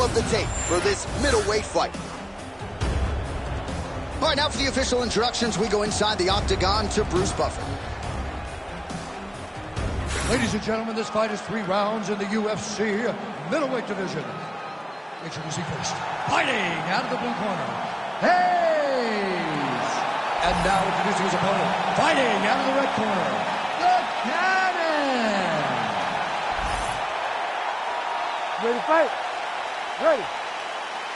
of the tape for this middleweight fight. All right, now for the official introductions, we go inside the octagon to Bruce Buffer. Ladies and gentlemen, this fight is 3 rounds in the UFC middleweight division. Introducing first, fighting out of the blue corner, Hayes. And now introducing his opponent, fighting out of the red corner, the Cannon. Ready to fight? Ready.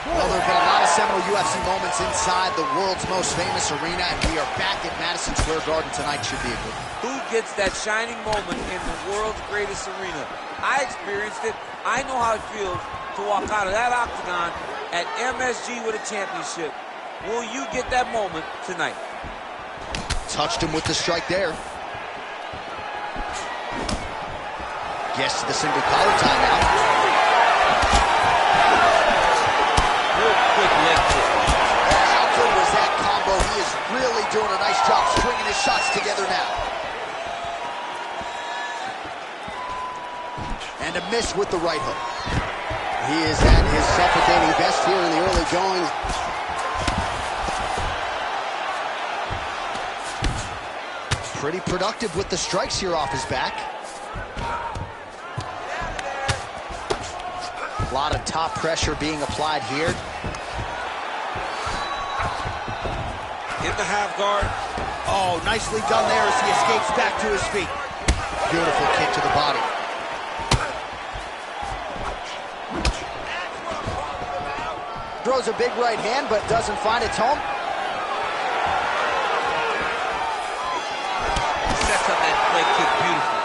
Well, there have been a lot of seminal UFC moments inside the world's most famous arena, and we are back at Madison Square Garden tonight. Should be a good one. Who gets that shining moment in the world's greatest arena? I experienced it. I know how it feels to walk out of that octagon at MSG with a championship. Will you get that moment tonight? Touched him with the strike there. Gets to the single collar timeout. Quick leg kick. How good was that combo? He is really doing a nice job stringing his shots together now. And a miss with the right hook. He is at his suffocating best here in the early going. Pretty productive with the strikes here off his back. A lot of top pressure being applied here. In the half guard. Oh, nicely done there as he escapes back to his feet. Beautiful kick to the body. Throws a big right hand, but doesn't find its home. Sets up that leg kick beautifully.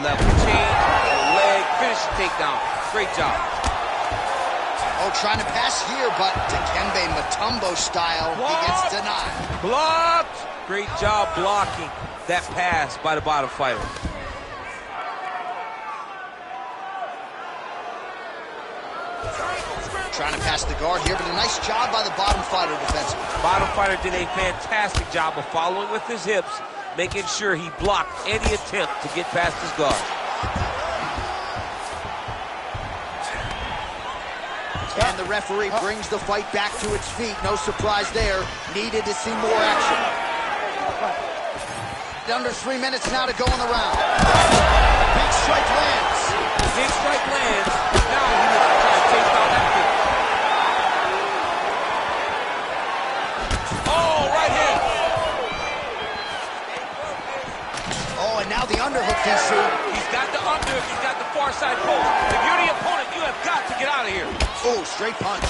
Level change, leg, finish the takedown. Great job. Oh, trying to pass here, but Dikembe Mutombo style, he gets denied. Blocked! Great job blocking that pass by the bottom fighter. Trying to pass the guard here, but a nice job by the bottom fighter defensively. Bottom fighter did a fantastic job of following with his hips, making sure he blocked any attempt to get past his guard. And the referee brings the fight back to its feet. No surprise there. Needed to see more action. Under 3 minutes now to go in the round. Big strike lands. Big strike lands. Now he looks to try to take down that kick. Oh, right hand. Oh, and now the underhook, DC. He's got the underhook. He's got the far side post. If you're the opponent, you have got to get out of here. Oh, straight punch.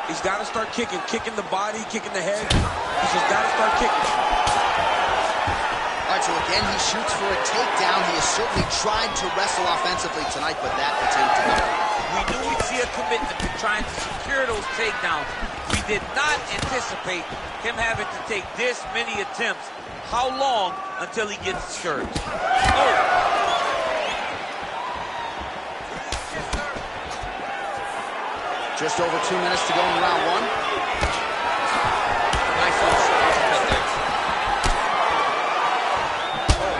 He's got to start kicking the body, kicking the head. He's just got to start kicking. All right, so again, he shoots for a takedown. He has certainly tried to wrestle offensively tonight, but that didn't do it. We knew we'd see a commitment to trying to secure those takedowns. We did not anticipate him having to take this many attempts. How long until he gets discouraged? Oh! Just over 2 minutes to go in round one. Nice little shot there.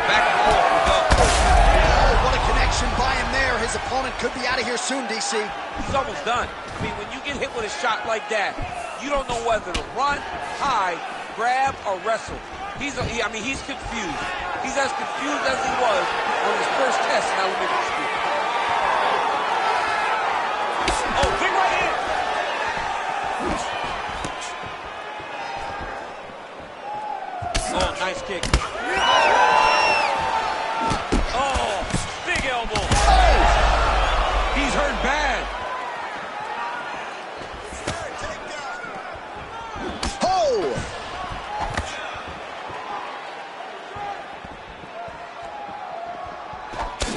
Back and forth we go. Oh, what a connection by him there. His opponent could be out of here soon, DC. He's almost done. I mean, when you get hit with a shot like that, you don't know whether to run, hide, grab, or wrestle. He's confused. He's as confused as he was on his first test in elementary school. Oh, big right hand. Oh, nice kick. Oh, big elbow. He's hurt bad. Oh!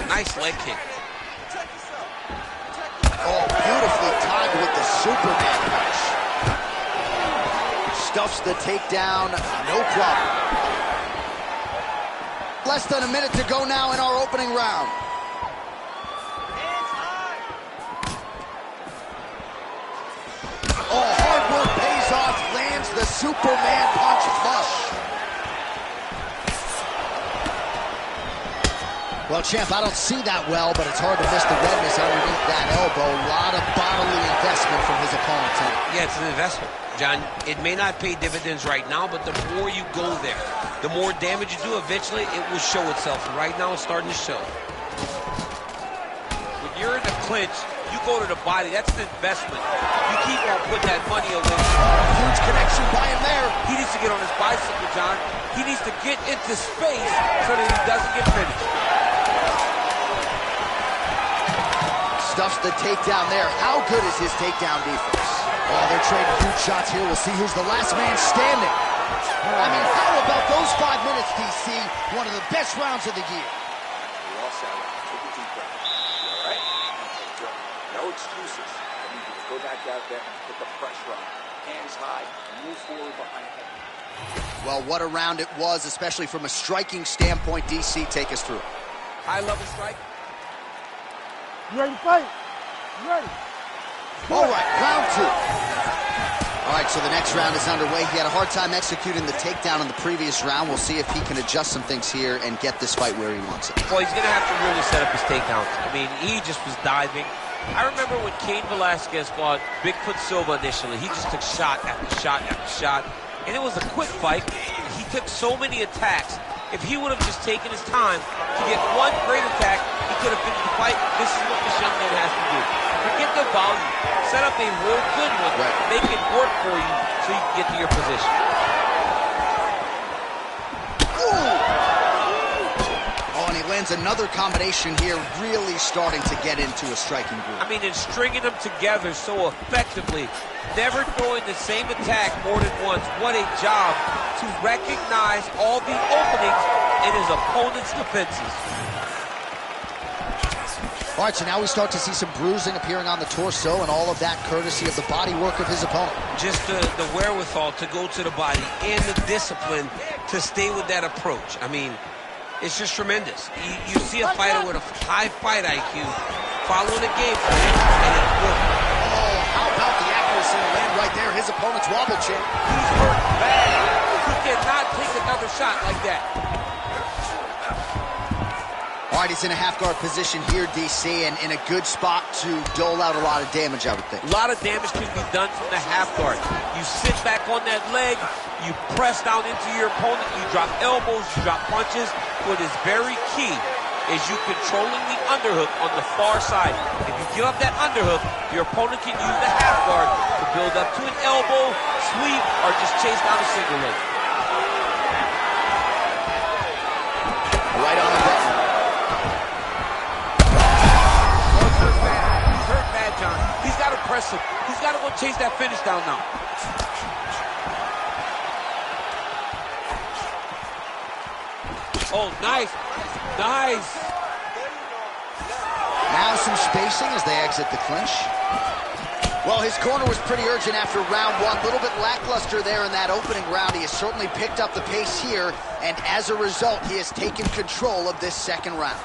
Nice leg kick. Oh, beautifully timed with the Superman punch. Stuffs the takedown, no problem. Less than a minute to go now in our opening round. Oh, hard work pays off, lands the Superman punch flush. Well, champ, I don't see that well, but it's hard to miss the redness underneath that elbow. A lot of bodily investment from his opponent tonight. Yeah, it's an investment, John. It may not pay dividends right now, but the more you go there, the more damage you do, eventually it will show itself. And right now it's starting to show. When you're in the clinch, you go to the body. That's an investment. You keep on putting that money away. Huge connection by him there. He needs to get on his bicycle, John. He needs to get into space so that he doesn't get finished. Stuffs the takedown there. How good is his takedown defense? Oh, they're trading huge shots here. We'll see who's the last man standing. I mean, how about those 5 minutes, DC? One of the best rounds of the year. You're all set. Take a deep breath. You all right? Okay, good. No excuses. I need you to go back out there and put the pressure on. Hands high and move forward behind head. Well, what a round it was, especially from a striking standpoint. DC, take us through it. High-level strike. You ready to fight? You ready? All right, round 2. All right, so the next round is underway. He had a hard time executing the takedown in the previous round. We'll see if he can adjust some things here and get this fight where he wants it. Well, he's going to have to really set up his takedowns. I mean, he just was diving. I remember when Cain Velasquez fought Bigfoot Silva initially. He just took shot after shot after shot. And it was a quick fight. He took so many attacks. If he would have just taken his time to get one great attack, he could have finished the fight. This is what this young man has to do. Forget the volume. Set up a real good one. Right. Make it work for you so you can get to your position. Oh, and he lands another combination here, really starting to get into a striking groove. I mean, and stringing them together so effectively. Never throwing the same attack more than once. What a job to recognize all the openings in his opponent's defenses. All right, so now we start to see some bruising appearing on the torso, and all of that courtesy of the body work of his opponent. Just the wherewithal to go to the body and the discipline to stay with that approach. I mean, it's just tremendous. You see a fighter with a high fight IQ following the game plan, and it's working. Oh, how about the accuracy to land right there? His opponent's wobble champ. He's hurt bad. He cannot take another shot like that. All right, he's in a half-guard position here, DC, and in a good spot to dole out a lot of damage, I would think. A lot of damage can be done from the half guard. You sit back on that leg, you press down into your opponent, you drop elbows, you drop punches. What is very key is you controlling the underhook on the far side. If you give up that underhook, your opponent can use the half guard to build up to an elbow, sweep, or just chase down a single leg. Right on the button. He's got to press him. He's got to go chase that finish down now. Oh, nice. Nice. Now some spacing as they exit the clinch. Well, his corner was pretty urgent after round 1. A little bit lackluster there in that opening round. He has certainly picked up the pace here, and as a result, he has taken control of this second round.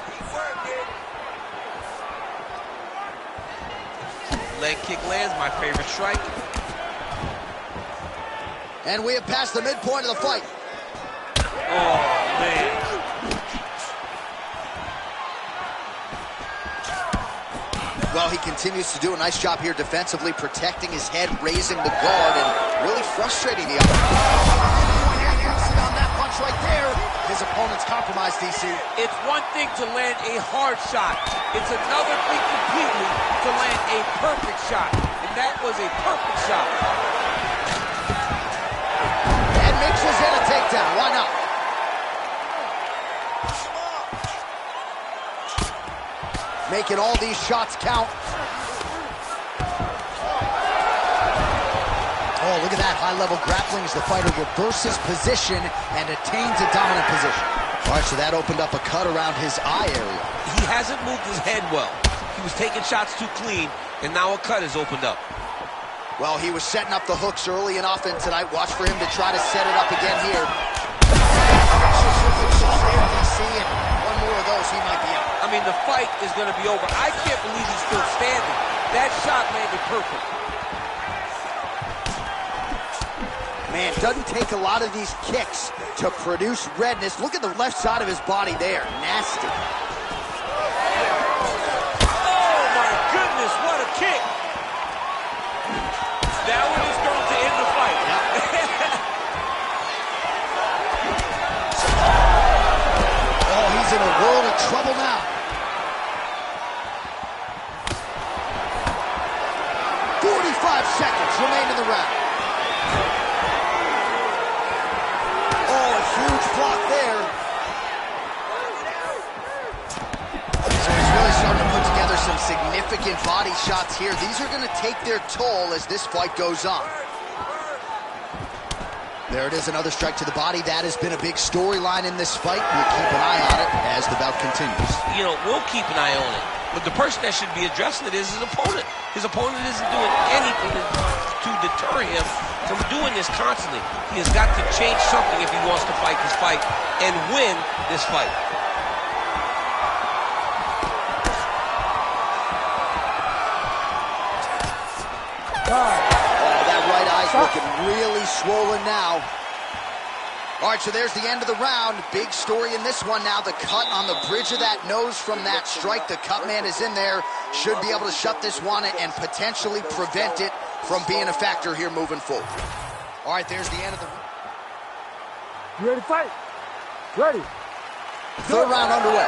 Leg kick lands, my favorite strike. And we have passed the midpoint of the fight. Oh, man. Well, he continues to do a nice job here defensively, protecting his head, raising the guard, and really frustrating the other. On that punch right there, his opponent's compromised, DC. It's one thing to land a hard shot. It's another thing completely to land a perfect shot. And that was a perfect shot. And mixes in a takedown. Why not? Making all these shots count. Oh, look at that high-level grappling as the fighter reverses position and attains a dominant position. All right, so that opened up a cut around his eye area. He hasn't moved his head well. He was taking shots too clean, and now a cut has opened up. Well, he was setting up the hooks early and often tonight. Watch for him to try to set it up again here. One more of those, he might be out. I mean, the fight is going to be over. I can't believe he's still standing. That shot landed perfect. Man, doesn't take a lot of these kicks to produce redness. Look at the left side of his body there. Nasty. kick. That one is going to end the fight. Oh, he's in a world of trouble now. 45 seconds remain in the round. Oh, a huge block there. So he's really starting to put together some significant body shots here. These are going to take their toll as this fight goes on. There it is, another strike to the body. That has been a big storyline in this fight. We'll keep an eye on it as the bout continues. You know, we'll keep an eye on it. But the person that should be addressing it is his opponent. His opponent isn't doing anything to deter him from doing this constantly. He has got to change something if he wants to fight this fight and win this fight. Oh, that right eye's looking really swollen now. All right, so there's the end of the round. Big story in this one now. The cut on the bridge of that nose from that strike. The cut man is in there. Should be able to shut this one and potentially prevent it from being a factor here moving forward. All right, there's the end of the... You ready to fight? Ready. Third round underway.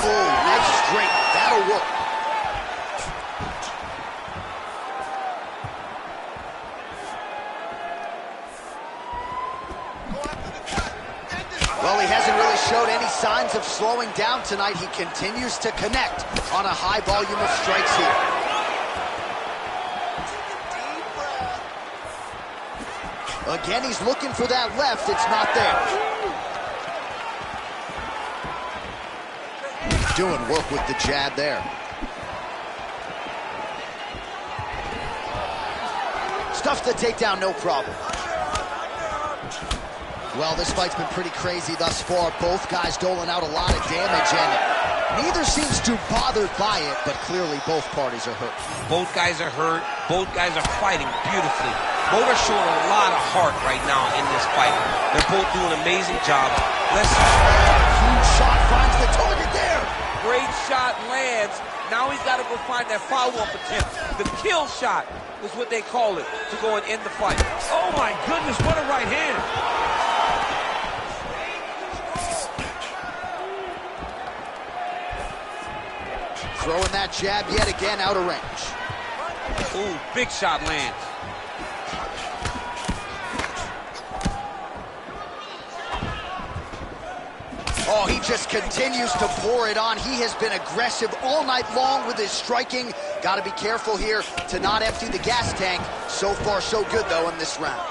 Oh, nice straight. That'll work. Well, he hasn't really showed any signs of slowing down tonight. He continues to connect on a high volume of strikes here. Again, he's looking for that left. It's not there. Doing work with the jab there. Stuffed the takedown, no problem. Well, this fight's been pretty crazy thus far. Both guys doling out a lot of damage, and neither seems too bothered by it, but clearly both parties are hurt. Both guys are hurt. Both guys are fighting beautifully. Both are showing a lot of heart right now in this fight. They're both doing an amazing job. Huge shot finds the target there. Great shot lands. Now he's got to go find that follow-up attempt. The kill shot is what they call it, to go and end the fight. Oh my goodness, what a right hand. Throwing that jab yet again out of range. Ooh, big shot lands. Oh, he just continues to pour it on. He has been aggressive all night long with his striking. Got to be careful here to not empty the gas tank. So far, so good, though, in this round.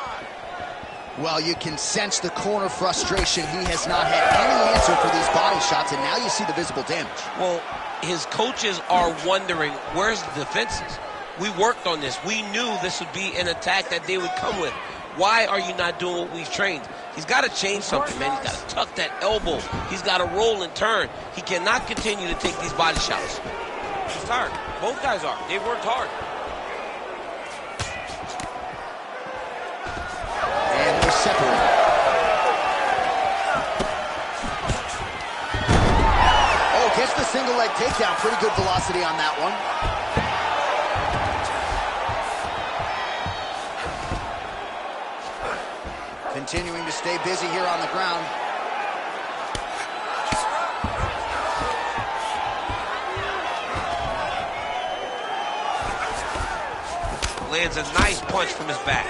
Well, you can sense the corner frustration. He has not had any answer for these body shots, and now you see the visible damage. Well, his coaches are wondering, where's the defenses? We worked on this. We knew this would be an attack that they would come with. Why are you not doing what we've trained? He's got to change something, man. He's got to tuck that elbow. He's got to roll and turn. He cannot continue to take these body shots. He's tired. Both guys are. They've worked hard. And they're separated. Oh, gets the single leg takedown. Pretty good velocity on that one. Continuing to stay busy here on the ground. Lands a nice punch from his back.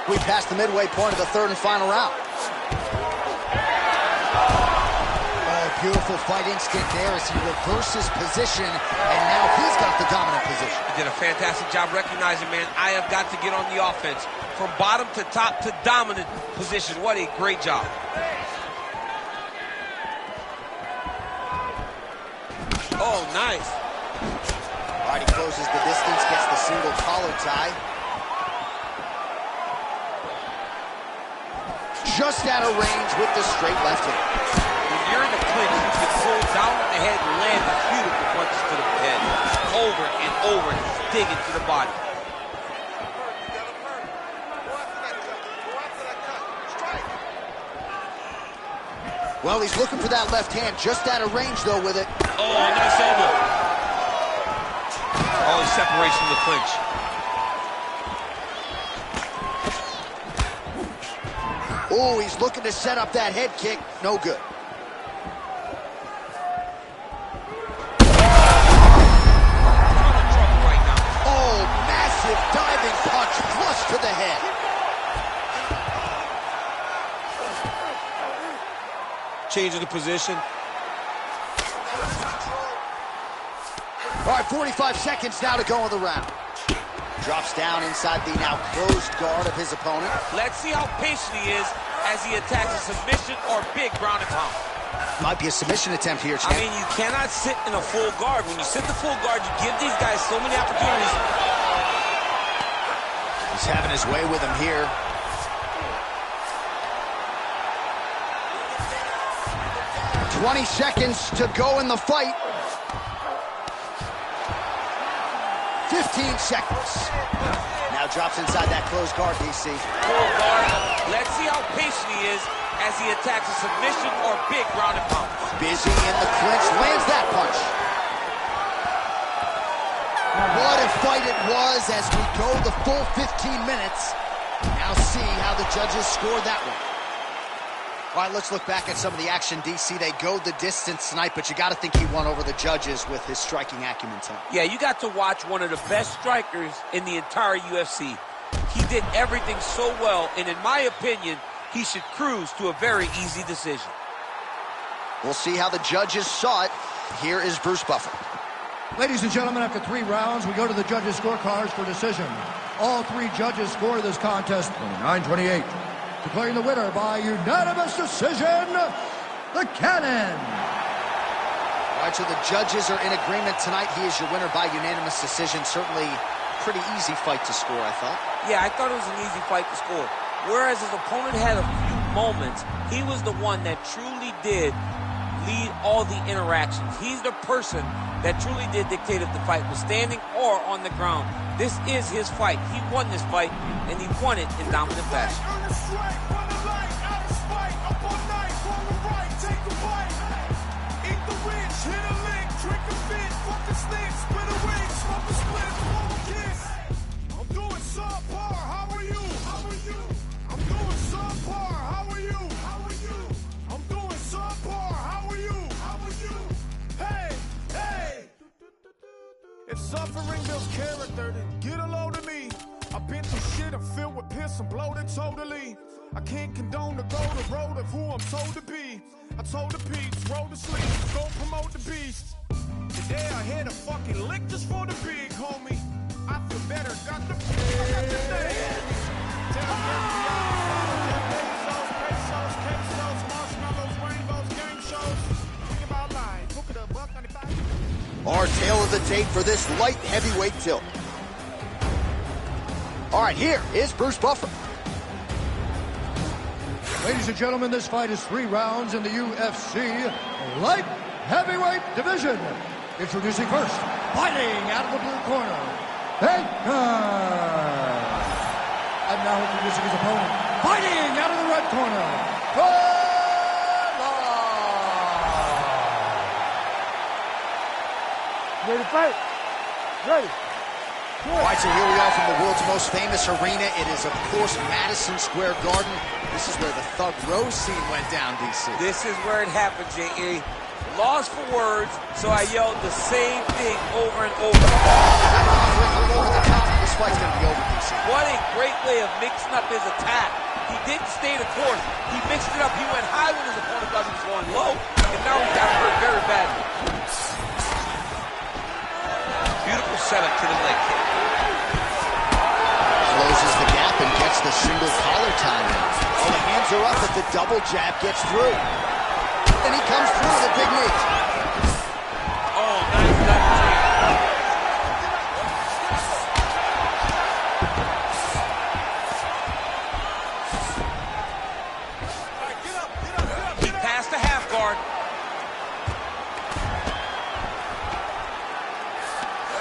We passed the midway point of the third and final round. Oh, beautiful fight instinct there as he reverses position, and now he's got the dominant position. He did a fantastic job recognizing, man, I have got to get on the offense. From bottom to top to dominant position. What a great job. Oh, nice. All right, he closes the distance, gets the single collar tie. Just out of range with the straight left hand. When you're in the clinch, you can pull down on the head and land the beautiful punches to the head. Over and over, digging to the body. Well, he's looking for that left hand, just out of range, though, with it. Oh, nice elbow. Oh, he separates from the clinch. Oh, he's looking to set up that head kick. No good. Oh, massive diving punch, flush to the head. Changing the position. All right, 45 seconds now to go in the round. Drops down inside the now closed guard of his opponent. Let's see how patient he is as he attacks a submission or big ground and pound. Might be a submission attempt here, champ. I mean, you cannot sit in a full guard. When you sit the full guard, you give these guys so many opportunities. He's having his way with him here. "20 seconds to go in the fight. 15 seconds. Now drops inside that closed guard, DC. Full guard. Let's see how patient he is as he attacks a submission or big ground and pound. Busy in the clinch, lands that punch. What a fight it was as we go the full 15 minutes. Now see how the judges scored that one. All right, let's look back at some of the action, DC. They go the distance tonight, but you got to think he won over the judges with his striking acumen tonight. Yeah, you got to watch one of the best strikers in the entire UFC. He did everything so well, and in my opinion, he should cruise to a very easy decision. We'll see how the judges saw it. Here is Bruce Buffer. Ladies and gentlemen, after 3 rounds, we go to the judges' scorecards for decision. All 3 judges scored this contest 29-28. Declaring the winner by unanimous decision, the Cannon. All right, so the judges are in agreement tonight. He is your winner by unanimous decision. Certainly pretty easy fight to score, I thought. Yeah, I thought it was an easy fight to score. Whereas his opponent had a few moments, he was the one that truly did lead all the interactions. He's the person that truly did dictate if the fight was standing or on the ground. This is his fight. He won this fight, and he won it in dominant fashion. If suffering builds character, then get a load of me. I've been through shit, I'm filled with piss, I'm bloated totally. I can't condone to go the road of who I'm told to be. I told the peeps, roll the sleeves, go promote the beast. Today I hit a fucking lick just for the big homie. I feel better, got the dance. Tell pesos, quesos, marshmallows, rainbows, game shows. Think about life, look at a buck 95. Our tale of the tape for this light heavyweight tilt. All right, here is Bruce Buffer. Ladies and gentlemen, this fight is 3 rounds in the UFC light heavyweight division. Introducing first, fighting out of the blue corner, Baker. And now introducing his opponent, fighting out of the red corner, Ready to fight? Ready. All right, so here we are from the world's most famous arena. It is, of course, Madison Square Garden. This is where the Thug Rose scene went down, DC. This is where it happened, J.A. Lost for words, so I yelled the same thing over and over. Over the top. This fight's going to be over, DC. What a great way of mixing up his attack. He didn't stay the course. He mixed it up. He went high when his opponent thought he was going low, and now he got hurt very badly. Beautiful setup to the leg kick. Closes the gap and gets the single collar time in. Oh, the hands are up, but the double jab gets through. And he comes through with a big knee. Oh, nice left hand. He passed the half guard.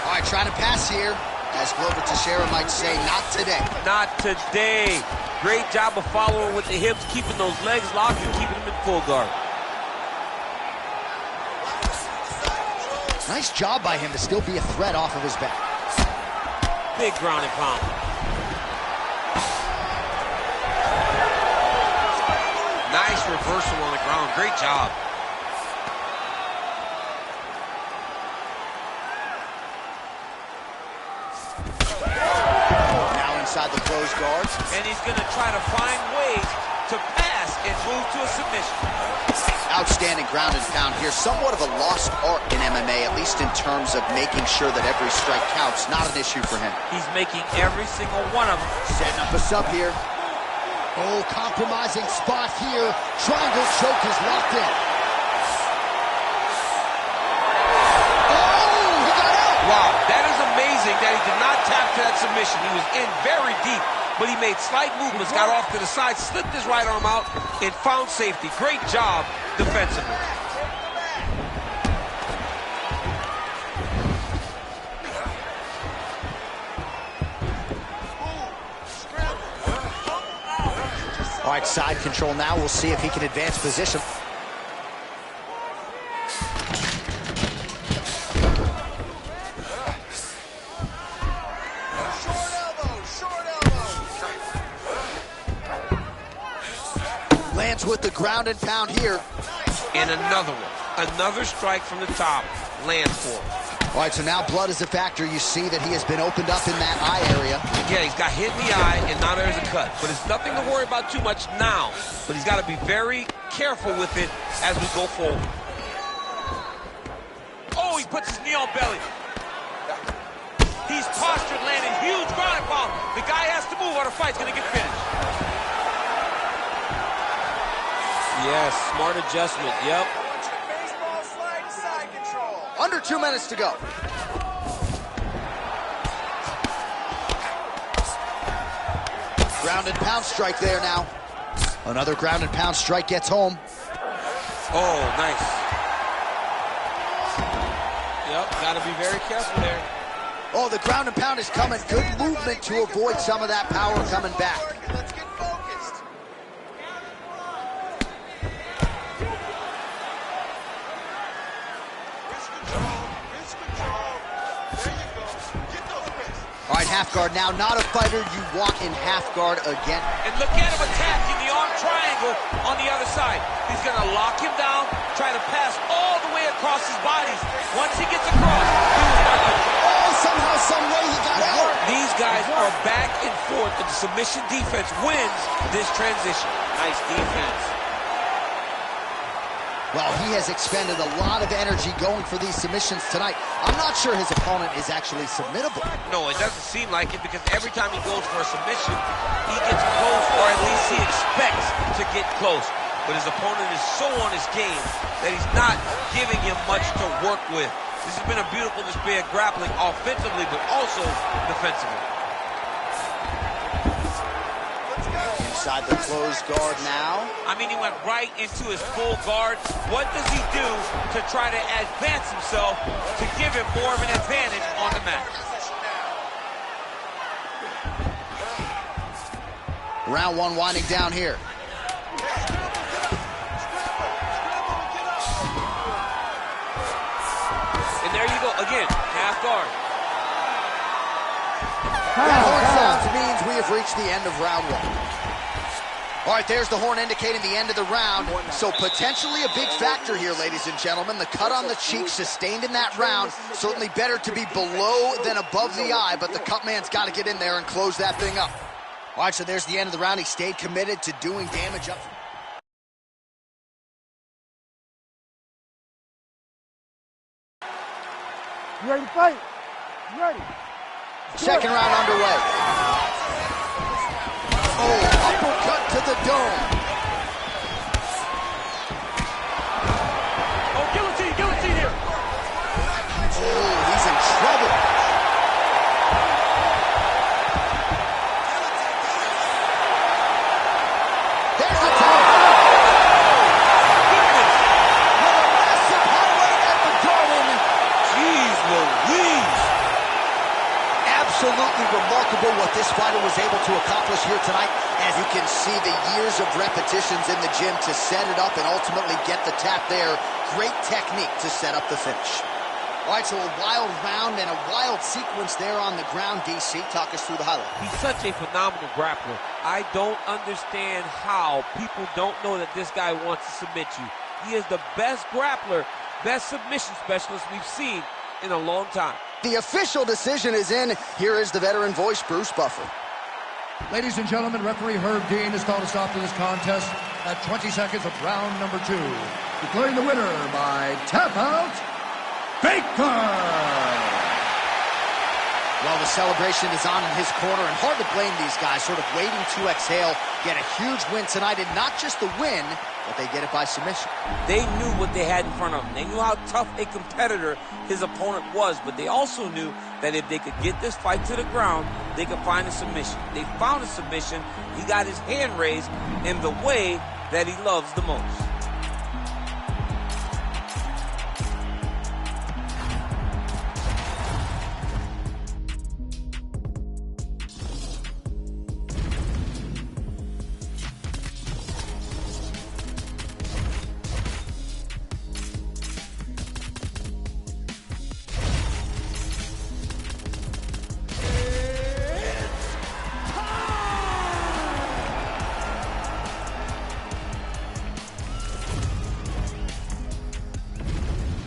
All right, trying to pass here. As Glover Teixeira might say, not today. Not today. Great job of following with the hips, keeping those legs locked and keeping them in full guard. Nice job by him to still be a threat off of his back. Big ground and pound. Nice reversal on the ground. Great job. Now inside the closed guards. And he's going to try to find ways to pass and move to a submission. Outstanding ground and pound here. Somewhat of a lost art in MMA, at least in terms of making sure that every strike counts. Not an issue for him. He's making every single one of them. Setting up a sub here. Oh, compromising spot here. Triangle choke is locked in. Oh, he got out. Wow, that is amazing that he did not tap to that submission. He was in very deep, but he made slight movements, got off to the side, slipped his right arm out, and found safety. Great job defensively. All right, side control now. We'll see if he can advance position. Lands with the ground and pound here. And another one. Another strike from the top. Lands for him. All right, so now blood is a factor. You see that he has been opened up in that eye area. Yeah, he's got hit in the eye, and now there's a cut. But it's nothing to worry about too much now. But he's got to be very careful with it as we go forward. Oh, he puts his knee on belly. He's postured, landing huge ground and pound. The guy has to move or the fight's going to get finished. Yes, smart adjustment, yep. Under 2 minutes to go. Ground and pound strike there now. Another ground and pound strike gets home. Oh, nice. Yep, got to be very careful there. Oh, the ground and pound is coming. Good movement to avoid some of that power coming back. Let's get focused. All right, half guard now. Not a fighter you want in half guard again. And look at him attacking the arm triangle on the other side. He's going to lock him down, try to pass all the way across his body. Once he gets across, Oh, somehow, some way he got out. these guys are back and forth, and the submission defense wins this transition. Nice defense. Well, he has expended a lot of energy going for these submissions tonight. I'm not sure his opponent is actually submittable. No, it doesn't seem like it, because every time he goes for a submission, he gets close, or at least he expects to get close. But his opponent is so on his game that he's not giving him much to work with. This has been a beautiful display of grappling offensively, but also defensively. Inside the closed guard now. I mean, he went right into his full guard. What does he do to try to advance himself to give him more of an advantage on the mat? Round one winding down here. And there you go, again, half guard. That horn sounds means we have reached the end of round one. All right, there's the horn indicating the end of the round. So potentially a big factor here, ladies and gentlemen. The cut on the cheek sustained in that round. Certainly better to be below than above the eye, but the cut man's got to get in there and close that thing up. All right, so there's the end of the round. He stayed committed to doing damage up. You ready to fight? You ready? Second round underway. Oh, uppercut to the dome. Oh, guillotine here. Oh, he's in trouble. There's the top. With a massive highlight at the Garden. Jeez Louise. Absolutely remarkable what this fighter was able to accomplish here tonight. As you can see, the years of repetitions in the gym to set it up and ultimately get the tap there. Great technique to set up the finish. All right, so a wild round and a wild sequence there on the ground. DC, talk us through the highlight. He's such a phenomenal grappler. I don't understand how people don't know that this guy wants to submit you. He is the best grappler, best submission specialist we've seen in a long time. The official decision is in. Here is the veteran voice, Bruce Buffer. Ladies and gentlemen, referee Herb Dean has called a stop to this contest at 20 seconds of round number 2. Declaring the winner by tap out, Baker! Well, the celebration is on in his corner, and hard to blame these guys, sort of waiting to exhale, get a huge win tonight, and not just the win, but they get it by submission. They knew what they had in front of them. They knew how tough a competitor his opponent was, but they also knew that if they could get this fight to the ground, they could find a submission. They found a submission. He got his hand raised in the way that he loves the most.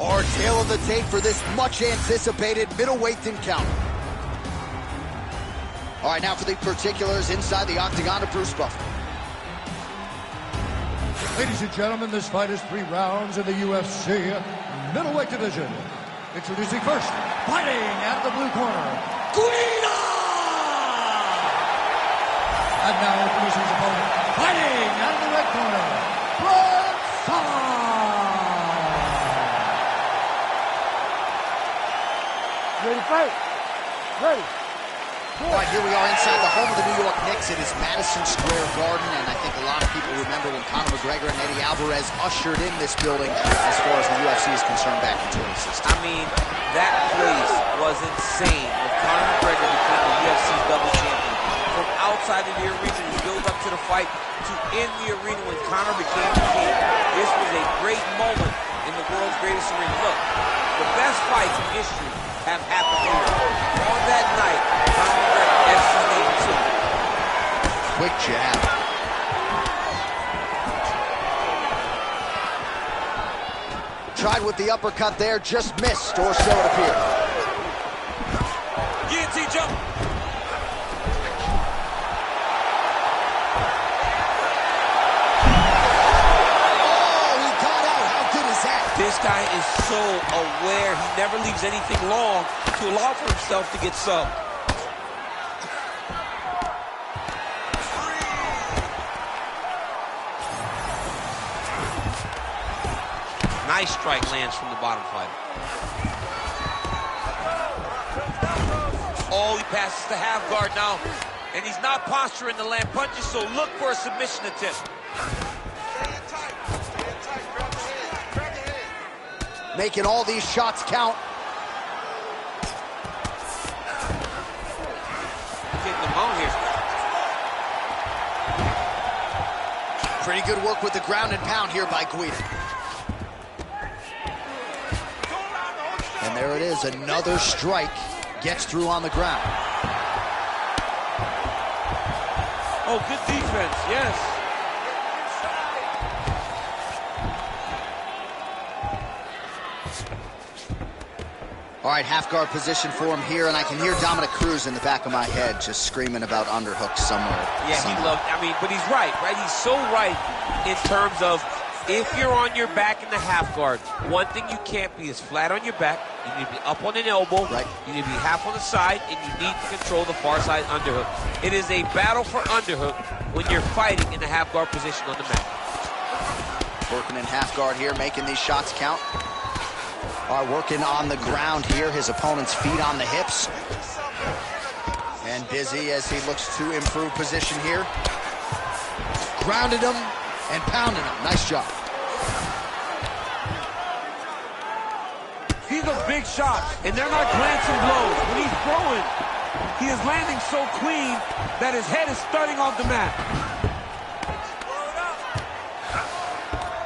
Our tail of the tape for this much-anticipated middleweight encounter. All right, now for the particulars inside the octagon of Bruce Buffer. Ladies and gentlemen, this fight is 3 rounds in the UFC middleweight division. Introducing first, fighting out of the blue corner, Guida! And now introducing his opponent, fighting out of the red corner, Bronson! Ready to fight? Ready. All right, here we are inside the home of the New York Knicks. It is Madison Square Garden, and I think a lot of people remember when Conor McGregor and Eddie Alvarez ushered in this building as far as the UFC is concerned back in 2016. I mean, that place was insane with Conor McGregor becoming the UFC's double champion. From outside of the arena to build up to the fight to in the arena when Conor became the king. This was a great moment in the world's greatest arena. Look, the best fights in history have happened here. On that night, Conor McGregor etched his name too. Quick jab. Tried with the uppercut there, just missed, or so it appeared. Guillotine jump. This guy is so aware. He never leaves anything long to allow for himself to get subbed. Nice strike lands from the bottom fighter. Oh, he passes to half guard now. And he's not posturing to land punches, so look for a submission attempt. Making all these shots count. Getting them on here. Pretty good work with the ground and pound here by Guida. And there it is, another strike gets through on the ground. Oh, good defense, yes. All right, half guard position for him here, and I can hear Dominic Cruz in the back of my head just screaming about underhooks somewhere. Yeah, he loved, but he's right? He's so right in terms of if you're on your back in the half guard, one thing you can't be is flat on your back. You need to be up on an elbow. Right. You need to be half on the side, and you need to control the far side underhook. It is a battle for underhook when you're fighting in the half guard position on the mat. Working in half guard here, making these shots count. Are working on the ground here, his opponent's feet on the hips. And busy as he looks to improve position here. Grounded him and pounded him. Nice job. These are big shots, and they're not glancing blows. When he's throwing, he is landing so clean that his head is starting off the mat.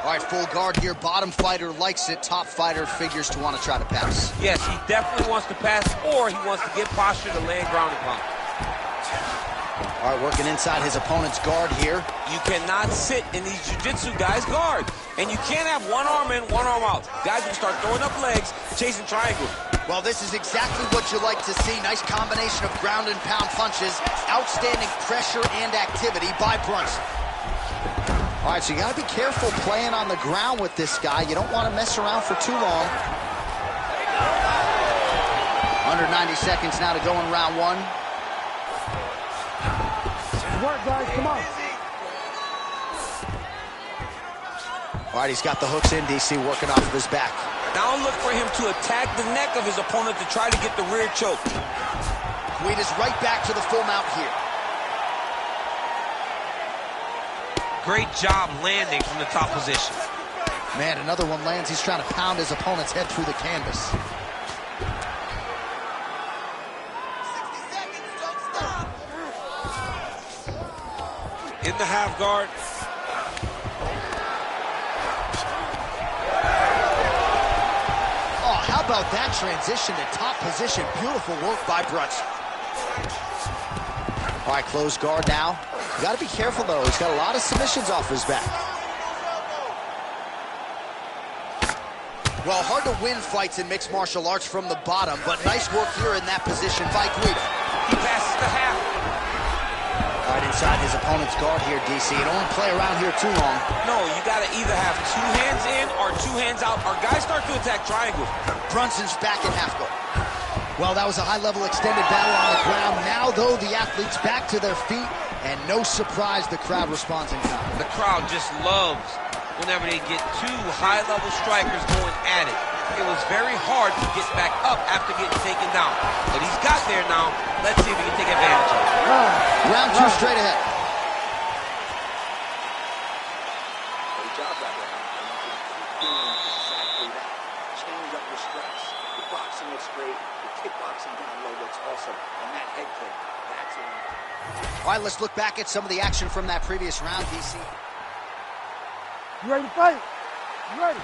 All right, full guard here. Bottom fighter likes it. Top fighter figures to want to try to pass. Yes, he definitely wants to pass, or he wants to get posture to land ground and pound. All right, working inside his opponent's guard here. You cannot sit in these jiu-jitsu guys' guard. And you can't have one arm in, one arm out. Guys will start throwing up legs, chasing triangles. Well, this is exactly what you like to see. Nice combination of ground and pound punches. Outstanding pressure and activity by Brunson. All right, so you got to be careful playing on the ground with this guy. You don't want to mess around for too long. Under 90 seconds now to go in round one. Work, guys, come on. All right, he's got the hooks in, DC, working off of his back. Now look for him to attack the neck of his opponent to try to get the rear choke. Guida's right back to the full mount here. Great job landing from the top position. Man, another one lands. He's trying to pound his opponent's head through the canvas. 60 seconds, don't stop. In the half guard. Oh, how about that transition to top position? Beautiful work by Brunson. All right, closed guard now. You got to be careful, though. He's got a lot of submissions off his back. Well, hard to win fights in mixed martial arts from the bottom, but nice work here in that position by Guida. He passes the half. Right inside his opponent's guard here, DC. You don't want to play around here too long. No, you got to either have two hands in or two hands out, or guys start to attack triangles. Brunson's back in half guard. Well, that was a high-level extended battle on the ground. Now, though, the athletes back to their feet, and no surprise the crowd responds in kind. The crowd just loves whenever they get two high-level strikers going at it. It was very hard to get back up after getting taken down. But he's got there now. Let's see if he can take advantage of it. Round two straight ahead. Great job that round. Doing exactly that. Change up your strikes. The boxing looks great. The kickboxing down low looks awesome. And that head kick, that's it. All right, let's look back at some of the action from that previous round, DC. You ready to fight? You ready?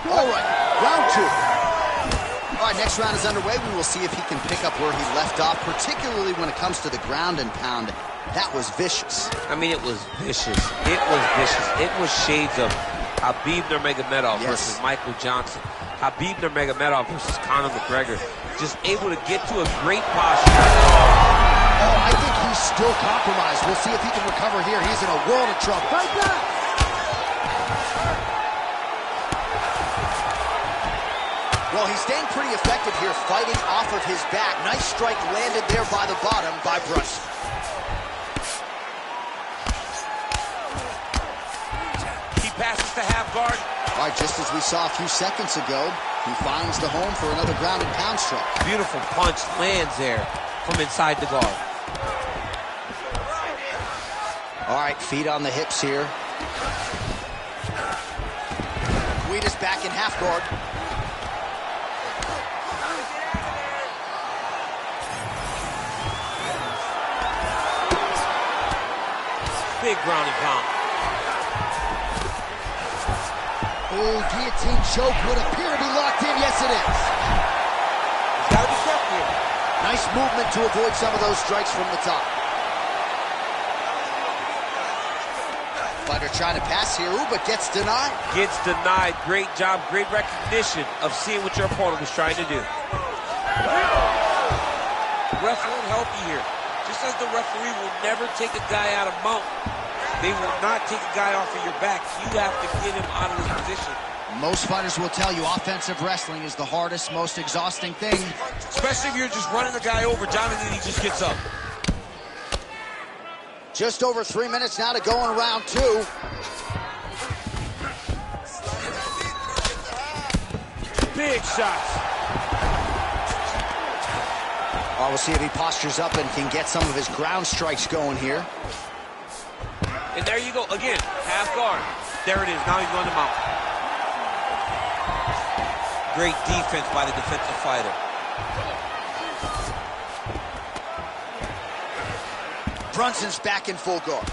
All right, round two. All right, next round is underway. We will see if he can pick up where he left off, particularly when it comes to the ground and pound. That was vicious. I mean, it was vicious. It was vicious. It was shades of Khabib Nurmagomedov versus Michael Johnson. Khabib Nurmagomedov versus Conor McGregor. Just able to get to a great posture. Oh, I think he's still compromised. We'll see if he can recover here. He's in a world of trouble. Right back! Well, he's staying pretty effective here, fighting off of his back. Nice strike landed there by the bottom by Brunson. He passes to half guard. All right, just as we saw a few seconds ago, he finds the home for another ground and pound strike. Beautiful punch lands there from inside the guard. All right, feet on the hips here. Guida's back in half guard. Big ground and pound. Oh, guillotine choke would appear to be locked in. Yes, it is. He's got to be careful here. Nice movement to avoid some of those strikes from the top. Fighter trying to pass here, ooh, but gets denied. Gets denied. Great job, great recognition of seeing what your opponent was trying to do. Ref won't help you here. Just as the referee will never take a guy out of mount, they will not take a guy off of your back. You have to get him out of his position. Most fighters will tell you offensive wrestling is the hardest, most exhausting thing. Especially if you're just running the guy over. Jonathan, he just gets up. Just over 3 minutes now to go in round two. Big shots. We'll see if he postures up and can get some of his ground strikes going here. And there you go. Again, half guard. There it is. Now he's going to mount. Great defense by the defensive fighter. Brunson's back in full guard.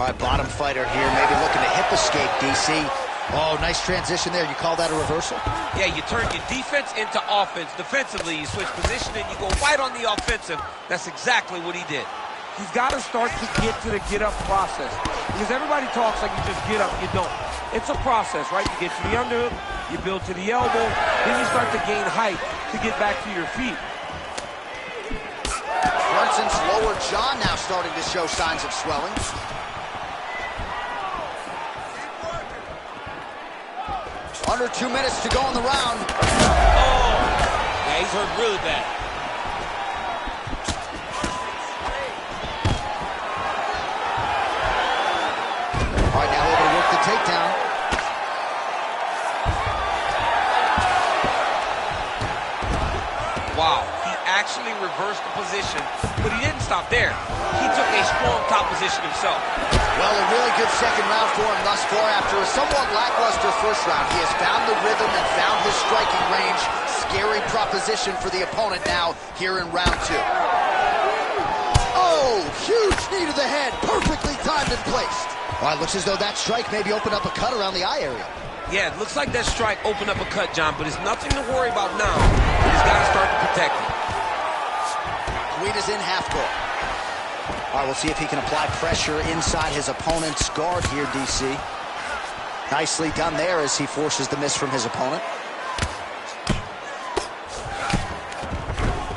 All right, bottom fighter here, maybe looking to hip escape, DC. Oh, nice transition there. You call that a reversal? Yeah, you turn your defense into offense. Defensively, you switch position and you go right on the offensive. That's exactly what he did. He's got to start to get to the get-up process. Because everybody talks like you just get up. You don't. It's a process, right? You get to the underhook, you build to the elbow, then you start to gain height to get back to your feet. Brunson's lower jaw now starting to show signs of swelling. Under 2 minutes to go in the round. Oh! Yeah, he's hurt really bad. All right, now able to work the takedown. Wow, he actually reversed the position, but he didn't stop there. He took a strong top position himself. Well, a really good second round for him thus far. After a somewhat lackluster first round, he has found the rhythm and found his striking range. Scary proposition for the opponent now here in round 2. Oh, huge knee to the head, perfectly timed and placed. All right, looks as though that strike maybe opened up a cut around the eye area. Yeah, it looks like that strike opened up a cut, John, but it's nothing to worry about now. He's got to start to protect it. Guida's in half guard. All right, we'll see if he can apply pressure inside his opponent's guard here, DC. Nicely done there as he forces the miss from his opponent.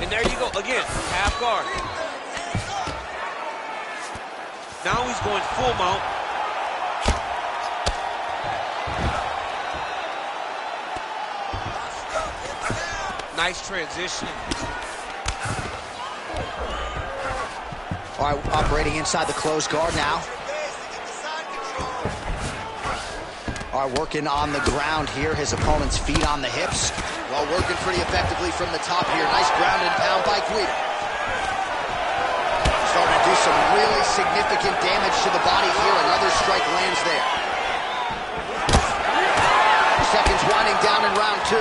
And there you go, again, half guard. Now he's going full mount. Nice transition. All right, operating inside the closed guard now. All right, working on the ground here. His opponent's feet on the hips. Well, working pretty effectively from the top here. Nice ground and pound by Guida. Starting to do some really significant damage to the body here. Another strike lands there. Seconds winding down in round 2.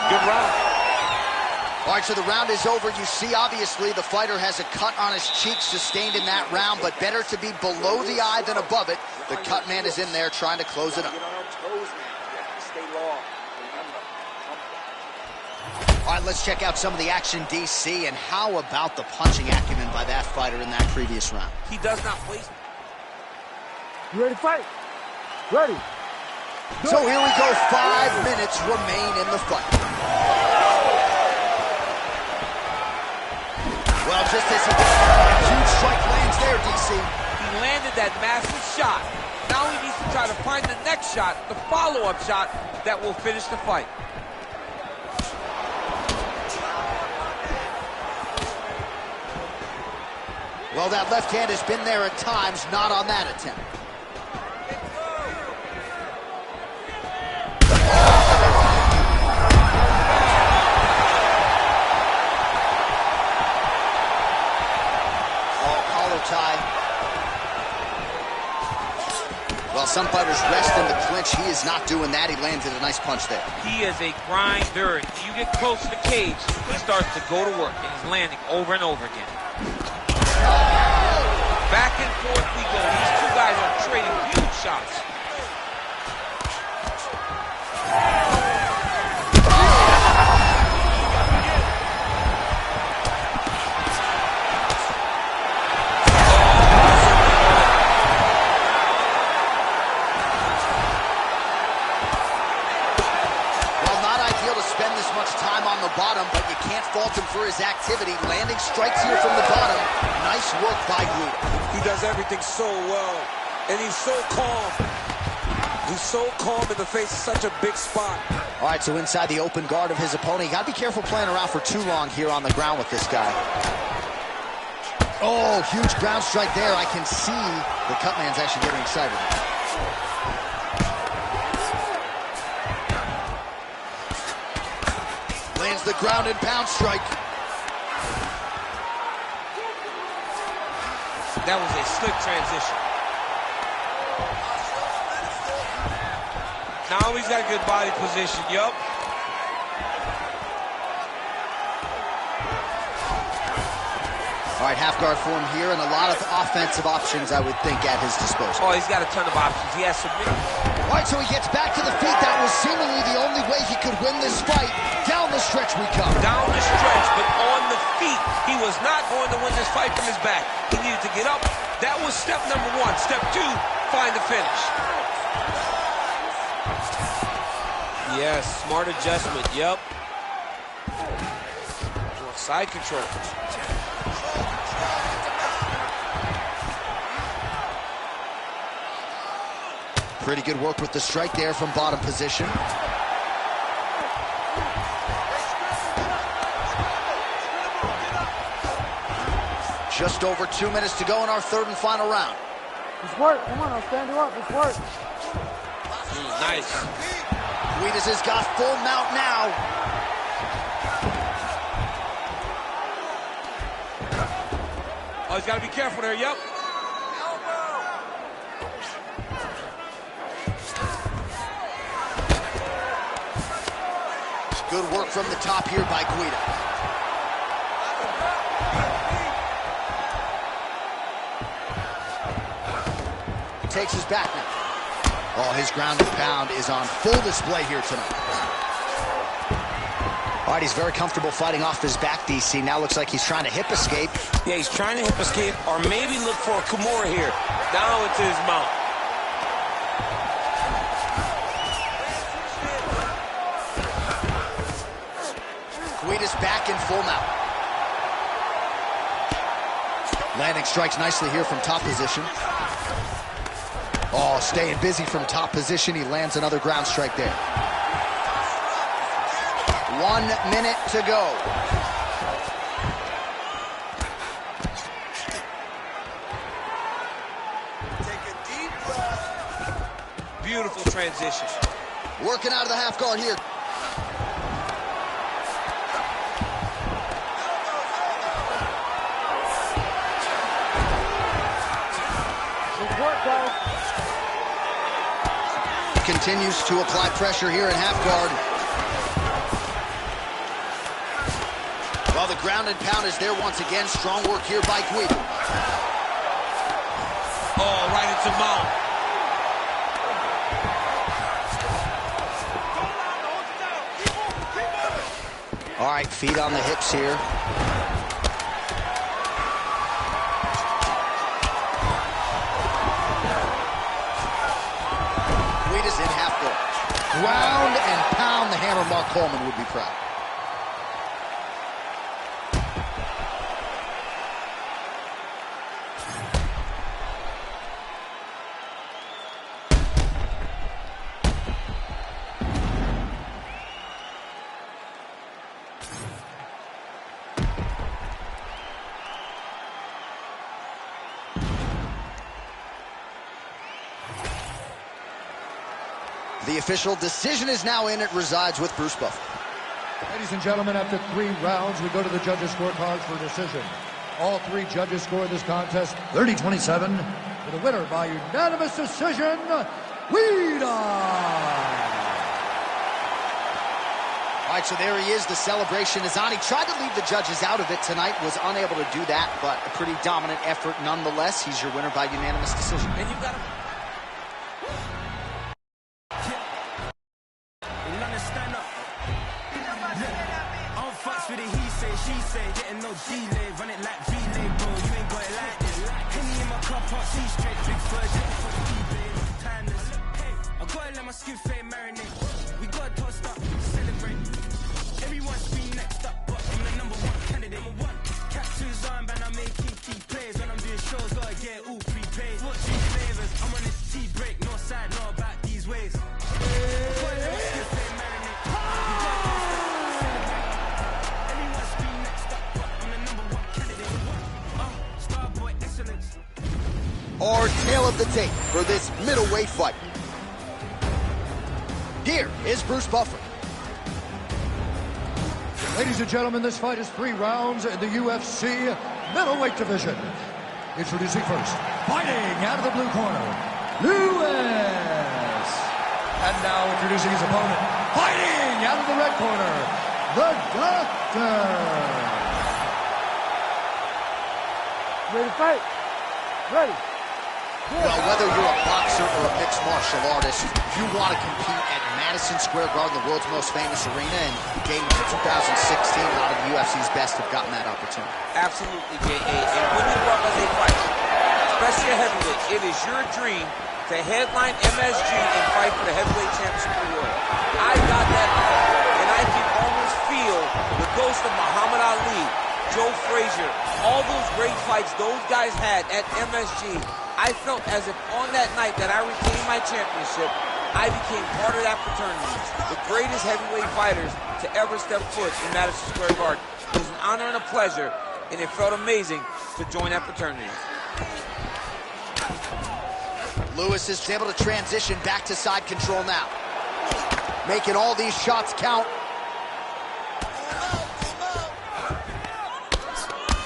Good round. All right, so the round is over. You see, obviously, the fighter has a cut on his cheek sustained in that round, but better to be below the eye than above it. The cut man is in there trying to close it up. Get on our toes, man. You have to stay long. Remember, All right, let's check out some of the action, DC, and how about the punching acumen by that fighter in that previous round? He does not waste. You ready to fight? Ready. So here we go. 5 minutes remain in the fight. Well, just as he gets started, a huge strike lands there, DC. He landed that massive shot. Now he needs to try to find the next shot, the follow-up shot that will finish the fight. Well, that left hand has been there at times, not on that attempt. Tie. Well, some fighters rest in the clinch. He is not doing that. He landed a nice punch there. He is a grinder. You get close to the cage, he starts to go to work, and he's landing over and over again. Back and forth we go. These two guys are trading huge shots. Bottom, but you can't fault him for his activity. Landing strikes here from the bottom. Nice work by Guida. He does everything so well, and he's so calm. He's so calm in the face of such a big spot. All right, so inside the open guard of his opponent. You got to be careful playing around for too long here on the ground with this guy. Oh, huge ground strike there. I can see the cut man's actually getting excited. Lands the ground and pound strike. That was a slick transition. Now he's got a good body position. Yup. All right, half guard form here, and a lot of offensive options, I would think, at his disposal. Oh, he's got a ton of options. He has submit. All right, so he gets back to the feet. That was seemingly the only way he could win this fight. Down the stretch we come. Down the stretch, but on the feet. He was not going to win this fight from his back. He needed to get up. That was step number one. Step two, find the finish. Yes, smart adjustment. Yep. Side control. Pretty good work with the strike there from bottom position. Just over 2 minutes to go in our third and final round. It's work. Come on, I'll stand you up. It's work. Nice. Guidas has got full mount now. Oh, he's got to be careful there. Yep. Good work from the top here by Guida. He takes his back now. Oh, his ground and pound is on full display here tonight. All right, he's very comfortable fighting off his back, DC. Now looks like he's trying to hip escape. Yeah, he's trying to hip escape or maybe look for a Kimura here. Down into his mount. Guida's back in full mount. Landing strikes nicely here from top position. Oh, staying busy from top position. He lands another ground strike there. 1 minute to go. Take a deep breath. Beautiful transition. Working out of the half guard here. It's work, guys. Continues to apply pressure here in half guard. Well, the ground and pound is there once again. Strong work here by Guida. Oh, right into mount. All right, feet on the hips here. Guida's in half guard. Ground and pound. The hammer Mark Coleman would be proud. The official decision is now in. It resides with Bruce Buffer. Ladies and gentlemen, after 3 rounds, we go to the judges' scorecards for decision. All 3 judges scored this contest 30-27 with a winner by unanimous decision, Guida. All right, so there he is. The celebration is on. He tried to leave the judges out of it tonight, was unable to do that, but a pretty dominant effort nonetheless. He's your winner by unanimous decision. And you got to... Getting no delay, run it like relay, bro. You ain't got it like this. Henny in my car park, see straight, big virgin for eBay, timeless. Hey, I gotta let my skin fade marinate. We gotta toast up, celebrate. Everyone scream next up, but I'm the #1 candidate. Captures on, and I'm making key plays. When I'm doing shows, gotta get all prepaid. What 3 flavors? I'm on this tea break, no side, no about these ways. I gotta let my skin fade marinate. We gotta toast up, celebrate. Everyone scream next up. Our tale of the tape for this middleweight fight. Here is Bruce Buffer. Ladies and gentlemen, this fight is 3 rounds in the UFC middleweight division. Introducing first, fighting out of the blue corner, Lewis. And now introducing his opponent, fighting out of the red corner, the Doctor. Ready to fight? Ready. Well, whether you're a boxer or a mixed martial artist, you want to compete at Madison Square Garden, the world's most famous arena, and dating to 2016, a lot of the UFC's best have gotten that opportunity. Absolutely, J.A. And when you work as a fighter, especially a heavyweight, it is your dream to headline MSG and fight for the heavyweight championship of the world. I got that, and I can almost feel the ghost of Muhammad Ali, Joe Frazier, all those great fights those guys had at MSG. I felt as if on that night that I retained my championship, I became part of that fraternity. The greatest heavyweight fighters to ever step foot in Madison Square Garden. It was an honor and a pleasure, and it felt amazing to join that fraternity. Lewis is able to transition back to side control now, making all these shots count.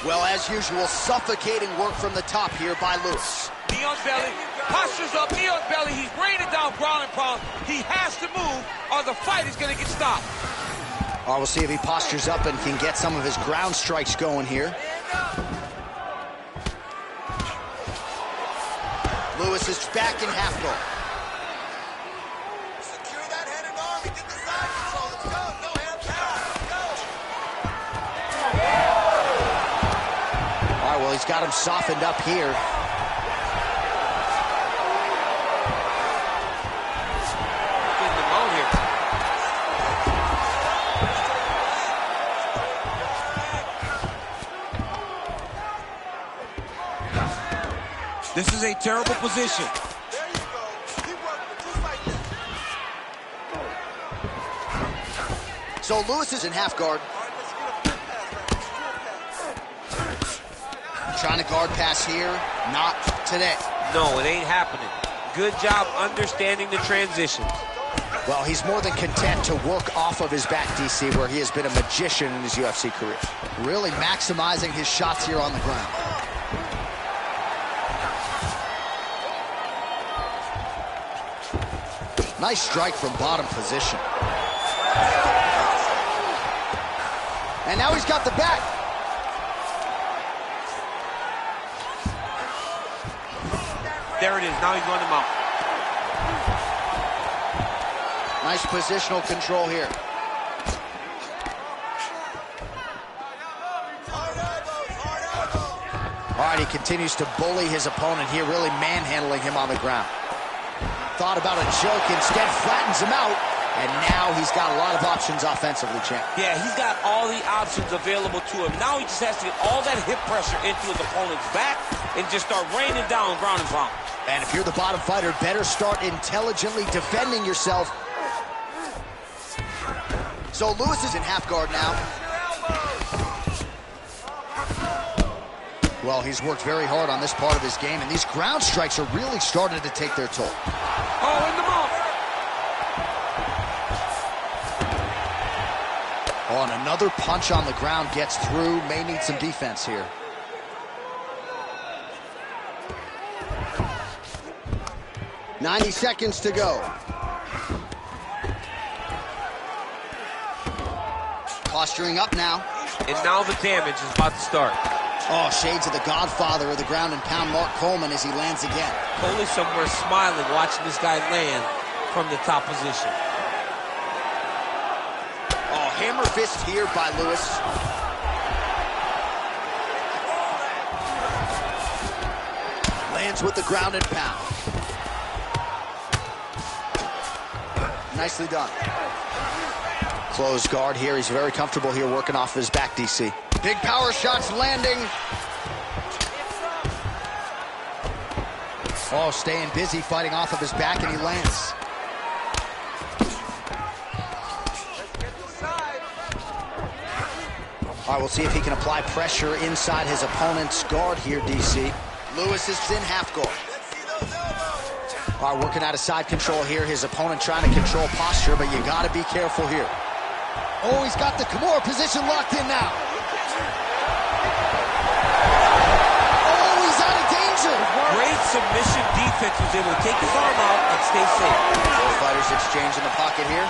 Well, as usual, suffocating work from the top here by Lewis. Knee on belly, postures up, knee on belly. He's raining down ground and pound. He has to move or the fight is going to get stopped. All right, we'll see if he postures up and can get some of his ground strikes going here. Lewis is back in half guard. Secure that head and arm and get the side control. Let's go. No hands down. Let's go. All right, well, he's got him softened up here. This is a terrible position. There you go. Keep working just like that. So Lewis is in half guard. All right, let's get a full pass. Trying to guard pass here. Not today. No, it ain't happening. Good job understanding the transitions. Well, he's more than content to work off of his back, DC, where he has been a magician in his UFC career. Really maximizing his shots here on the ground. Nice strike from bottom position. And now he's got the back. There it is. Now he's going to mount. Nice positional control here. All right, he continues to bully his opponent here, really manhandling him on the ground. Thought about a joke, instead flattens him out, and now he's got a lot of options offensively, champ. Yeah, he's got all the options available to him. Now he just has to get all that hip pressure into his opponent's back and just start raining down ground and pound. And if you're the bottom fighter, better start intelligently defending yourself. So Lewis is in half guard now. Well, he's worked very hard on this part of his game, and these ground strikes are really starting to take their toll. Oh, in the mouth. Oh, and another punch on the ground gets through. May need some defense here. "90 seconds to go. Posturing up now. And now the damage is about to start. Oh, shades of the godfather of the ground and pound, Mark Coleman, as he lands again. Coley somewhere smiling, watching this guy land from the top position. Oh, hammer fist here by Lewis. Lands with the ground and pound. Nicely done. Close guard here. He's very comfortable here working off his back, DC. Big power shots landing. Oh, staying busy fighting off of his back, and he lands. All right, we'll see if he can apply pressure inside his opponent's guard here, DC. Lewis is in half guard. All right, working out of side control here. His opponent trying to control posture, but you got to be careful here. Oh, he's got the Kimura position locked in now. Oh, he's out of danger. Great submission defense. Was able to take his arm out and stay safe. Both fighters exchange in the pocket here.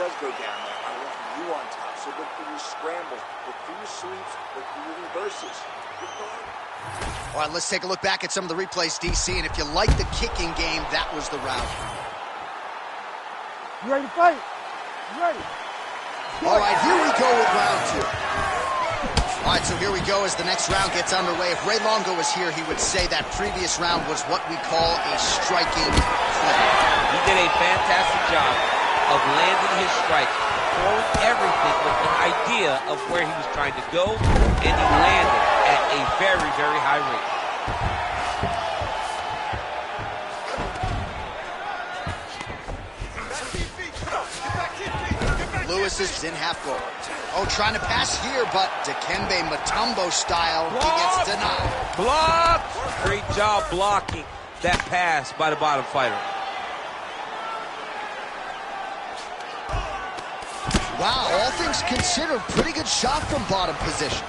does go down there, I want you on top. So look for your scrambles, look for your sweeps, look for your reverses. All right, let's take a look back at some of the replays, DC. And if you like the kicking game, that was the round. You ready to fight? You ready? All right, here we go with round 2. All right, so here we go as the next round gets underway. If Ray Longo was here, he would say that previous round was what we call a striking play. He did a fantastic job of landing his strike, throwing everything with an idea of where he was trying to go, and he landed at a very, very high rate. Lewis is in half guard. Oh, trying to pass here, but Dikembe Mutombo style, he gets denied. Blocked! Great job blocking that pass by the bottom fighter. Wow, all things considered, pretty good shot from bottom position.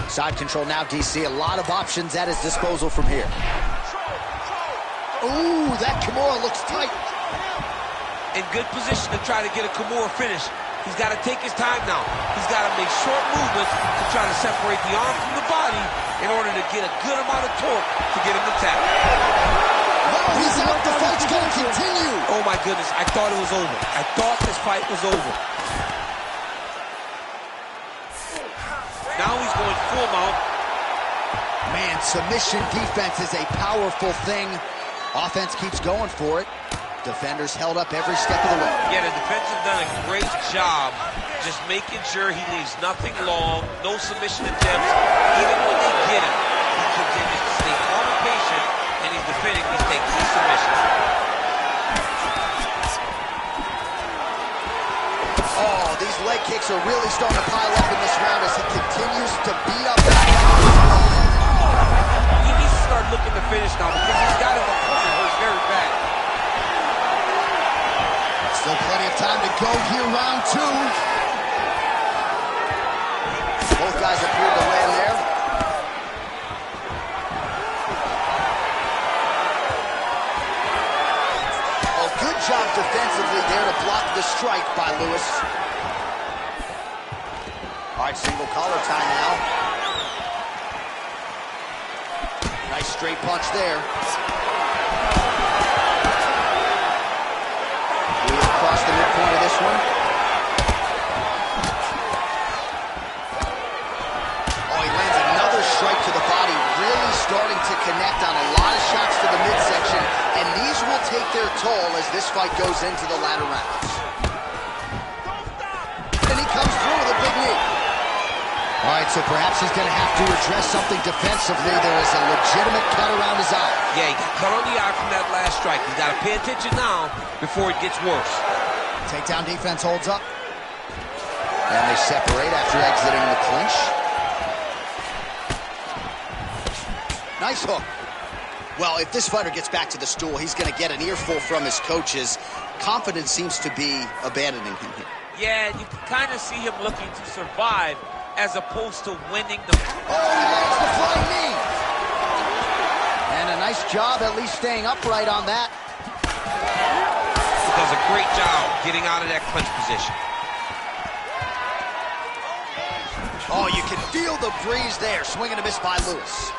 Side control now, DC. A lot of options at his disposal from here. Ooh, that Kimura looks tight. In good position to try to get a Kimura finish. He's got to take his time now. He's got to make short movements to try to separate the arm from the body in order to get a good amount of torque to get him to tap. Oh, he's out. The fight's going to continue. Oh, my goodness. I thought it was over. I thought this fight was over. Now he's going full mount. Man, submission defense is a powerful thing. Offense keeps going for it. Defenders held up every step of the way. Yeah, the defense have done a great job just making sure he leaves nothing long, no submission attempts. Even when they get him, he continues to stay calm and patient, and he's defending these key submissions. Oh, these leg kicks are really starting to pile up in this round as he continues to beat up. He needs to start looking to finish now because he's got his opponent hurt very bad. Still plenty of time to go here, round 2. Both guys appear to land there. Oh, good job defensively there to block the strike by Lewis. All right, single collar time now. Nice straight punch there. Across the midpoint of this one. Oh, he lands another strike to the body, really starting to connect on a lot of shots to the midsection, and these will take their toll as this fight goes into the latter rounds. And he comes through with a big knee. All right, so perhaps he's going to have to address something defensively. There is a legitimate cut around his eye. Yeah, he got cut on the eye from that last strike. He's got to pay attention now before it gets worse. Takedown defense holds up. And they separate after exiting the clinch. Nice hook. Well, if this fighter gets back to the stool, he's going to get an earful from his coaches. Confidence seems to be abandoning him here. Yeah, you can kind of see him looking to survive as opposed to winning the... Oh, he lands the flying knee. And a nice job at least staying upright on that. Does a great job getting out of that clinch position. Oh, you can feel the breeze there. Swing and a miss by Lewis.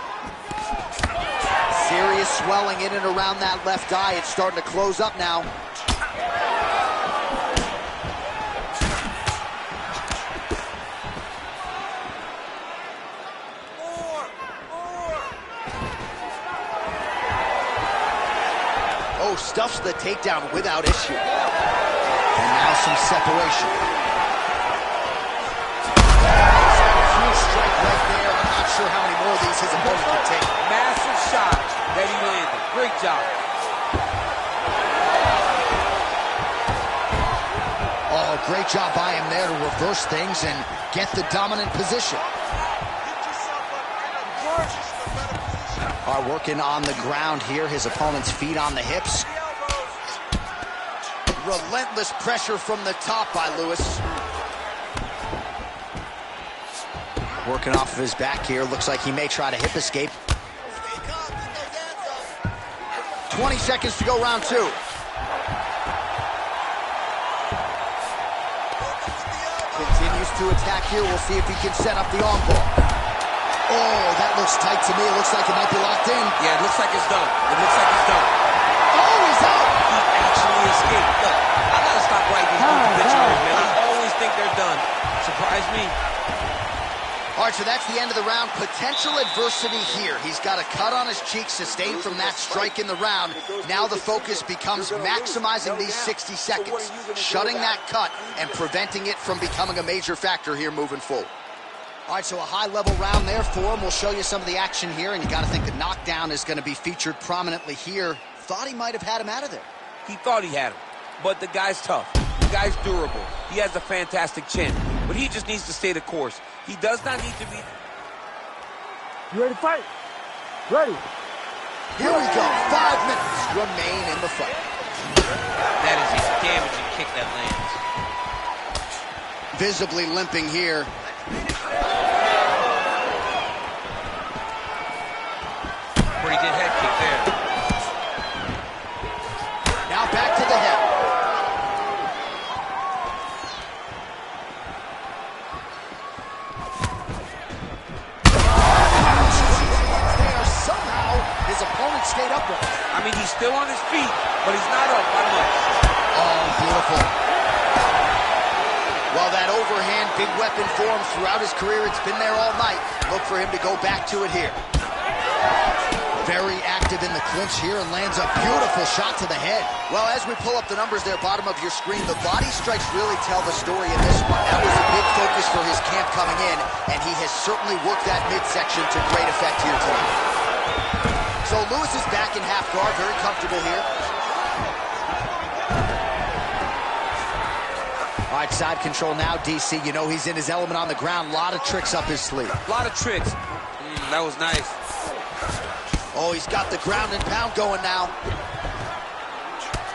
Serious swelling in and around that left eye. It's starting to close up now. Oh, stuffs the takedown without issue. And now some separation. Huge strike right there. I'm not sure how many more of these his opponent can take. Massive shot that he landed. Great job. Oh, great job by him there to reverse things and get the dominant position. Are working on the ground here. His opponent's feet on the hips. Relentless pressure from the top by Lewis. Working off of his back here. Looks like he may try to hip escape. 20 seconds to go, round 2. goes to attack here. We'll see if he can set up the armbar. Oh, that looks tight to me. It looks like it might be locked in. Yeah, it looks like it's done. It looks like it's done. Oh, he's out. He actually escaped. Look, I gotta stop writing these movie pictures, man. I always think they're done. Surprise me. All right, so that's the end of the round. Potential adversity here. He's got a cut on his cheek sustained from that strike in the round. Now the focus becomes maximizing these 60 seconds, shutting that cut and preventing it from becoming a major factor here moving forward. All right, so a high-level round there for him. We'll show you some of the action here, and you got to think the knockdown is going to be featured prominently here. Thought he might have had him out of there. He thought he had him, but the guy's tough. The guy's durable. He has a fantastic chin, but he just needs to stay the course. He does not need to be... You ready to fight? Ready. Here we go. 5 minutes remain in the fight. That is a damaging kick that lands. Visibly limping here. Pretty good head kick there. Now back to the head. His opponent stayed upright. I mean, he's still on his feet, but he's not up by much. Oh, beautiful. Well, that overhand big weapon for him throughout his career. It's been there all night. Look for him to go back to it here. Very active in the clinch here and lands a beautiful shot to the head. Well, as we pull up the numbers there, bottom of your screen, the body strikes really tell the story in this one. That was a big focus for his camp coming in, and he has certainly worked that midsection to great effect here tonight. So Lewis is back in half guard, very comfortable here. All right, side control now, DC. You know he's in his element on the ground. A lot of tricks up his sleeve. A lot of tricks. That was nice. Oh, he's got the ground and pound going now.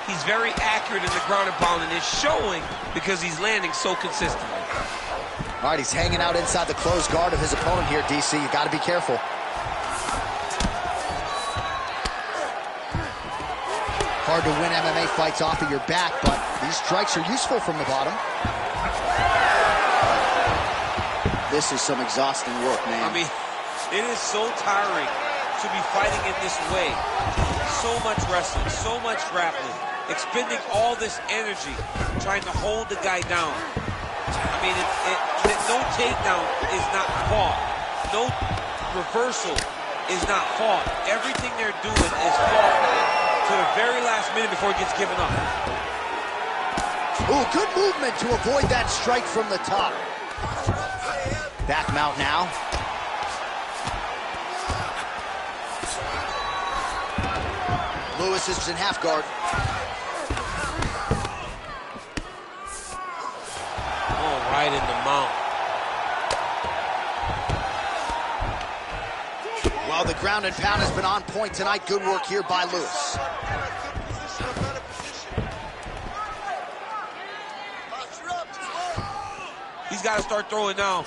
He's very accurate in the ground and pound, and it's showing because he's landing so consistently. All right, he's hanging out inside the closed guard of his opponent here, DC. You got to be careful. Hard to win MMA fights off of your back, but these strikes are useful from the bottom. This is some exhausting work, man. I mean, it is so tiring to be fighting in this way. So much wrestling, so much grappling, expending all this energy, trying to hold the guy down. I mean, no takedown is not fought. No reversal is not fought. Everything they're doing is fought to the very last minute before it gets given up. Ooh, good movement to avoid that strike from the top. Back mount now. Lewis is in half guard. Oh, right in the mount. Well, the ground and pound has been on point tonight. Good work here by Lewis. He's got to start throwing now.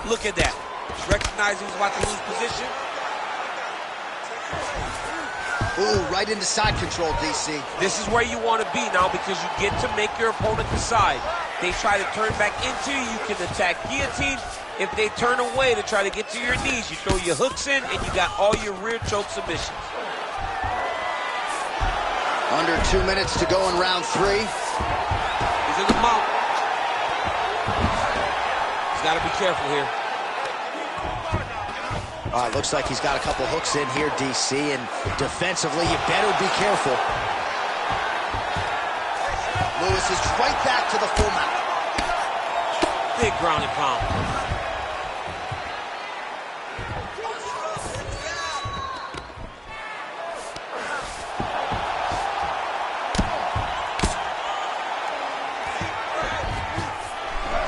Look at that. He's recognizing he's about to lose position. Ooh, right into side control, DC. This is where you want to be now because you get to make your opponent decide. They try to turn back into you, you can attack guillotine. If they turn away to try to get to your knees, you throw your hooks in and you got all your rear choke submissions. Under 2 minutes to go in round 3. He's in the mount. He's got to be careful here. Looks like he's got a couple hooks in here, DC, and defensively, you better be careful. Lewis is right back to the full mount. Big ground and pound.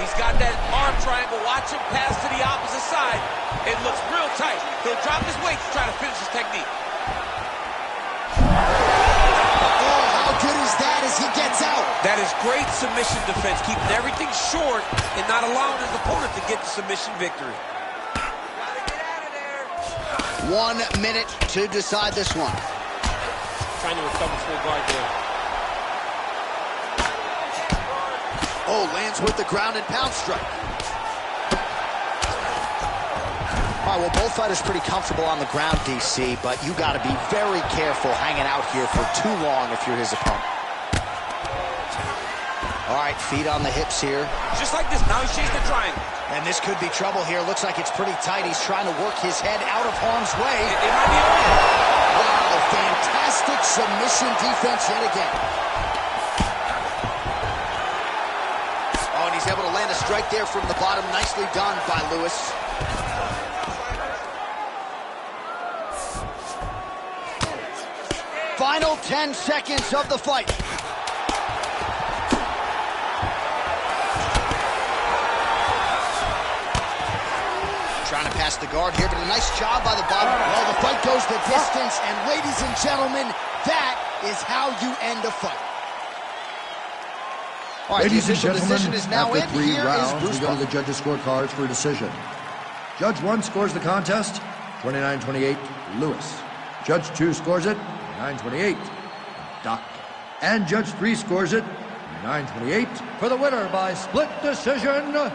He's got that arm triangle. Watch him pass to the opposite side. It looks real tight. He'll drop his weight to try to finish his technique. Oh, how good is that as he gets out? That is great submission defense, keeping everything short and not allowing his opponent to get the submission victory. 1 minute to decide this one. Trying to recover full guard there. Oh, lands with the ground and pound strike. All right, well, both fighters pretty comfortable on the ground, DC, but you got to be very careful hanging out here for too long if you're his opponent. All right, feet on the hips here. Just like this, now he's chasing the triangle. And this could be trouble here. Looks like it's pretty tight. He's trying to work his head out of harm's way. It might be over. Wow, fantastic submission defense yet again. Oh, and he's able to land a strike there from the bottom. Nicely done by Lewis. Final 10 seconds of the fight. Trying to pass the guard here, but a nice job by the bottom. Well, the fight goes the distance, and ladies and gentlemen, that is how you end a fight. All right, ladies and gentlemen, decision is now after in. 3 Here rounds, is Bruce we go to the judges' scorecards for a decision. Judge 1 scores the contest, 29-28, Lewis. Judge 2 scores it, 29-28, Doc. And Judge 3 scores it, 29-28, for the winner by split decision, Lewis.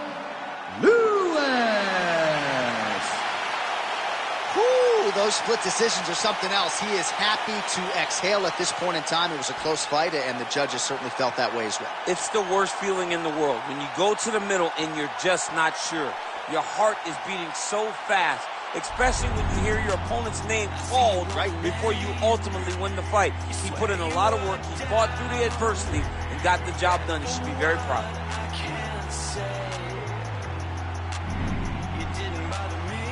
Whew, those split decisions are something else. He is happy to exhale at this point in time. It was a close fight, and the judges certainly felt that way as well. It's the worst feeling in the world when you go to the middle and you're just not sure. Your heart is beating so fast, especially when you hear your opponent's name called right before you ultimately win the fight. He put in a lot of work. He fought through the adversity and got the job done. He should be very proud. You didn't bother me.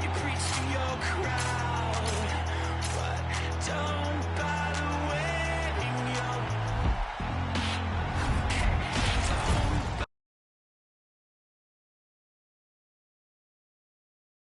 You preach to your crowd.